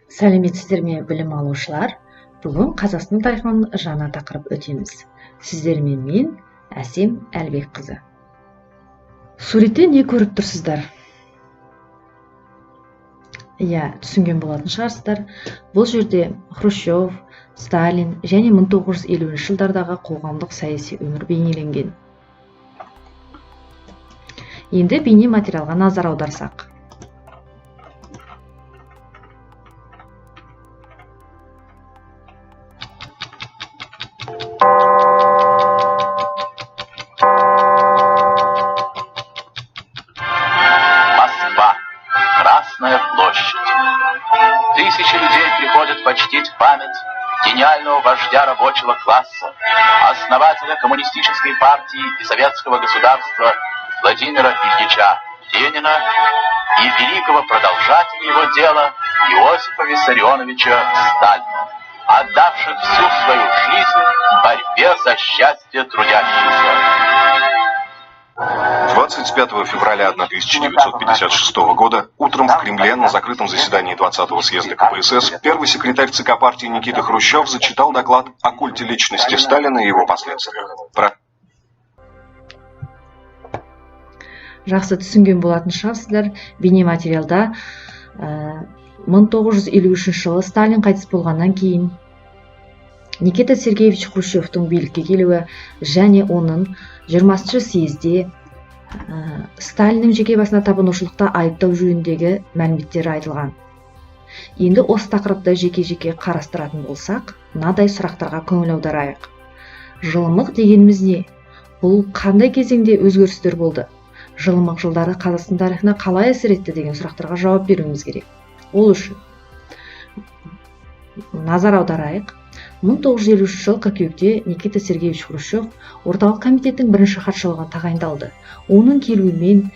Сәлеметсіздер ме білім алушылар? Бүгін Қазақстан тарихынан жаңа тақырып өтеміз. Сіздермен мен Әсем Әлбекқызы. Суретте не көріп тұрсыздар? Түсінген болатын шығарсыздар. Бұл жерде Хрущев, Сталин және 1950 жылдардағы қоғамдық саяси өмір бейнеленген. Енді бейне материалға назар аударсақ. Москва. Красная площадь. Тысячи людей приходят почтить память гениального вождя рабочего класса, основателя коммунистической партии и советского государства Владимира Ильича Ленина и великого продолжателя его дела Иосифа Виссарионовича Сталина, отдавших всю свою жизнь борьбе за счастье трудящихся. 25 февраля 1956 года утром в Кремле на закрытом заседании 20-го съезда КПСС первый секретарь ЦК партии Никита Хрущев зачитал доклад о культе личности Сталина и его последствиях. Жақсы түсінген болатын шығарсыздар. Бейнематериалда 1953 жылы Сталин қайтыс болғаннан кейін Никита Сергеевич Хрущевтің билікке келуі және оның 20-шы съезде Сталиннің жеке басына табынушылықта айыптау жөніндегі мәліметтері айтылған. Енді осы тақырыпты жеке-жеке қарастыратын болсақ, мынадай сұрақтарға көңіл аударайық. Жылымық дегеніміз не? Бұл қандай кезеңде өзгерістер болды? Жылымық жылдары Қазақстан тарихына қалай әсер етті деген сұрақтарға жауап беруіміз керек. Ол үшін назар аударайық. 1953 жыл қыркүйекте Никита Сергеевич Хрущев орталық комитеттің бірінші хатшылығына тағайындалды. Оның келуімен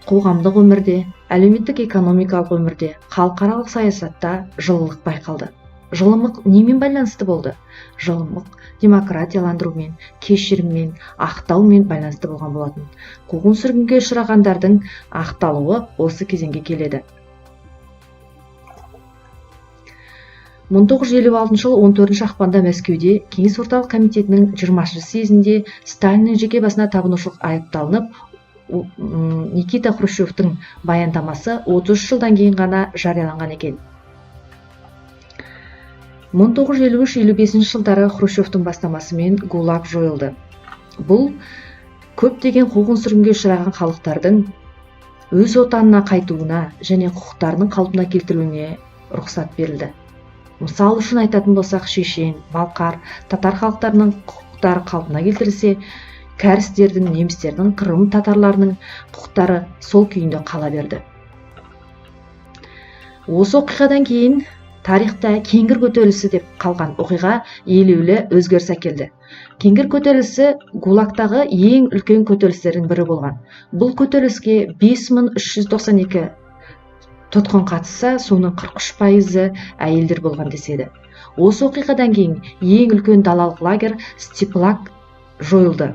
қоғамдық өмірде, әлеуметтік экономикалық өмірде, халықаралық саясатта жылылық байқалды. Жылымық немен байланысты болды? Жылымық демократияландырумен, кешіріммен, ақтаумен байланысты болған болатын. Қуғын-сүргінге ұшырағандардың ақталуы осы кезеңге келеді. 1956 жылы 14 ақпанда Мәскеуде Кеңес орталық комитетінің 20-шы съезінде Сталиннің жеке басына табынушылық айыпталынып, Никита Хрущевтің баяндамасы 30 жылдан кейін ғана жарияланған екен. 1953-55 жылдары Хрущевтің бастамасымен ГУЛАГ жойылды. Бұл көптеген қуғын-сүргінге ұшыраған халықтардың өз отанына қайтуына және құқықтарының қалпына келтіруіне рұқсат берілді. Мысал үшін айтатын болсақ, шешен, балқар, татар халықтарының құқықтары қалпына келтірілсе, кәрістердің, немістердің, қырым татарларының құқықтары сол күйінде қала берді. Осы оқиғадан кейін тарихта кеңгір көтерілісі деп қалған оқиға елеулі өзгеріс әкелді. Кеңгір көтерілісі ГУЛАГтағы ең үлкен көтерілістердің бірі болған. Бұл көтеріліске 5392 тұтқын қатысса, соның 43% әйелдер болған деседі. Осы оқиғадан кейін ең үлкен далалық лагер Степлаг жойылды.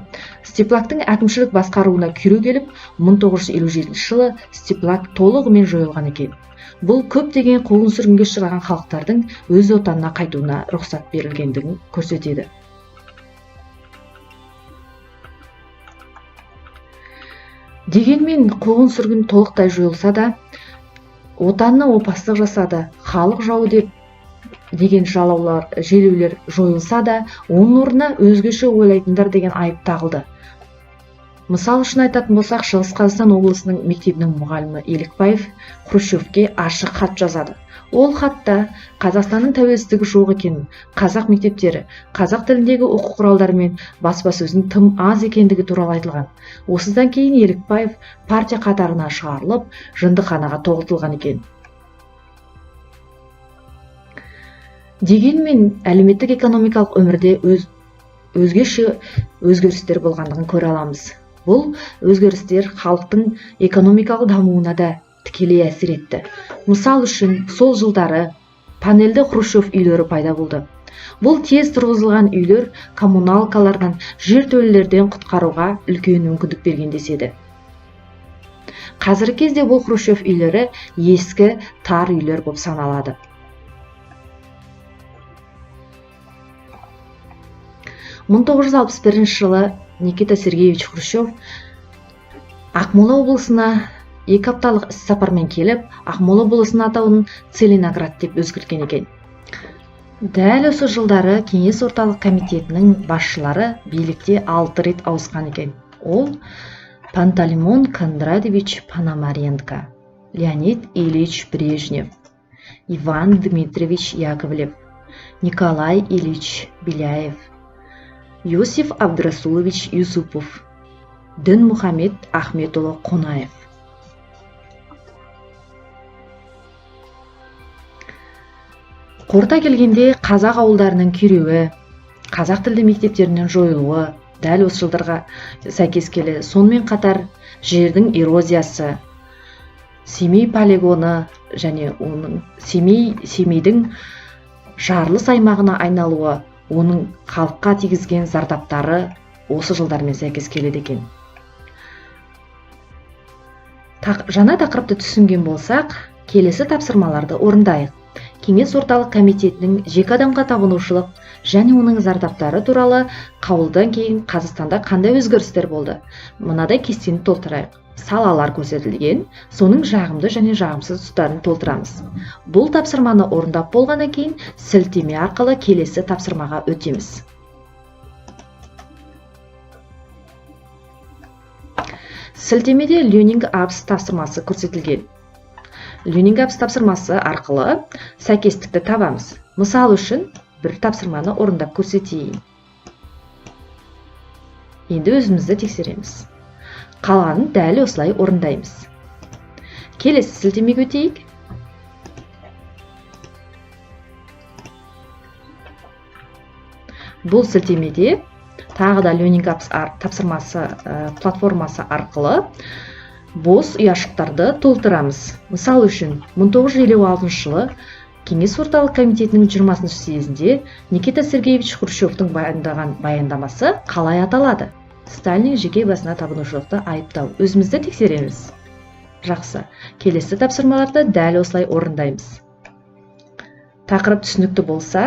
Степлагдың әкімшілік басқаруына күйре келіп, 1957 жылы Степлаг толығымен жойылған екен. Бұл көптеген қуғын-сүргінге ұшыраған халықтардың өз отанына қайтуына рұқсат берілгендігін көрсетеді. Дегенмен қуғын-сүргін толықтай жойылса да, отанына опасыздық жасады, халық жауы деген желеулер жойылса да, оның орнына өзгеше ойлайтындар деген айып тағылды. Мысал үшін айтатын болсақ, Шығыс Қазақстан облысының мектебінің мұғалімі Елікбаев Хрущевке ашық хат жазады. Ол хатта Қазақстанның тәуелсіздігі жоқ екенін, қазақ мектептері, қазақ тіліндегі оқу құралдары мен баспасөздің тым аз екендігі туралы айтылған. Осыдан кейін Елікбаев партия қатарына шығарылып, жындыханаға тоғытылған екен. Дегенмен әлеуметтік экономикалық өмірде өзгеше өзгерістер болғандығын көре аламыз. Бұл өзгерістер халықтың экономикалық дамуына да тікелей әсер етті. Мысал үшін, сол жылдары панельді Хрущев үйлері пайда болды. Бұл тез тұрғызылған үйлер коммуналкалардан, жертөлелерден құтқаруға үлкен мүмкіндік берген деседі. Қазіргі кезде бұл Хрущев үйлері ескі тар үйлер болып саналады. 1961 жылы Никита Сергеевич Хрущев Ақмола облысына 2 апталық іс-сапармен келіп, Ақмола облысының атауын Целиноград деп өзгерткен екен. Дәл осы жылдары Кеңес орталық комитетінің басшылары билікте 6 рет ауысқан екен. Ол Пантелеймон Кондратьевич Пономаренко, Леонид Ильич Брежнев, Иван Дмитриевич Яковлев, Николай Ильич Беляев, Иосиф Абдрасулович Юсупов, Дінмұхамед Ахметұлы Қонаев. Қорыта келгенде қазақ ауылдарының күйреуі, қазақ тілді мектептерінің жойылуы дәл осы жылдарға сәйкес келеді. Сонымен қатар жердің эрозиясы, Семей полигоны және оның Семейдің жарылыс аймағына айналуы, оның халыққа тигізген зардаптары осы жылдармен сәйкес келеді екен. Жаңа тақырыпты түсінген болсақ, келесі тапсырмаларды орындайық. Кеңес орталық комитетінің жеке адамға табынушылық және оның зардаптары туралы қаулыдан кейін Қазақстанда қандай өзгерістер болды? Мынадай кестені толтырайық. Салалар көрсетілген, соның жағымды және жағымсыз тұстарын толтырамыз. Бұл тапсырманы орындап болғаннан кейін сілтеме арқылы келесі тапсырмаға өтеміз. Сілтемеде Learning-Apps тапсырмасы көрсетілген. Learning-Apps тапсырмасы арқылы сәйкестікті табамыз. Мысал үшін, бір тапсырманы орындап көрсетейін. Енді өзімізді тексереміз. Қалғанын дәл осылай орындаймыз. Келесі сілтемеге өтейік. Бұл сілтемеде тағы да Learning-Apps тапсырмасы платформасы арқылы бос ұяшықтарды толтырамыз. Мысал үшін, 1956 жылы Кеңес орталық комитетінің 20 съезінде Никита Сергеевич Хрущевтың баяндаған баяндамасы қалай аталады? Сталиннің жеке басына табынушылықты айыптау. Өзімізді тексереміз. Жақсы. Келесі тапсырмаларды дәл осылай орындаймыз. Тақырып түсінікті болса,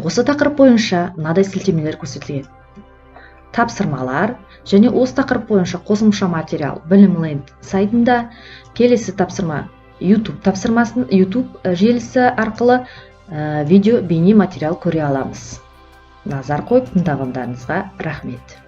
осы тақырып бойынша мынадай сілтемелер көрсетілген. Тапсырмалар және осы тақырып бойынша қосымша материал Білімленд сайтында. Келесі тапсырма YouTube тапсырмасын YouTube желісі арқылы видео бейне материал көре аламыз. Назар қойып тыңдағандарыңызға рахмет.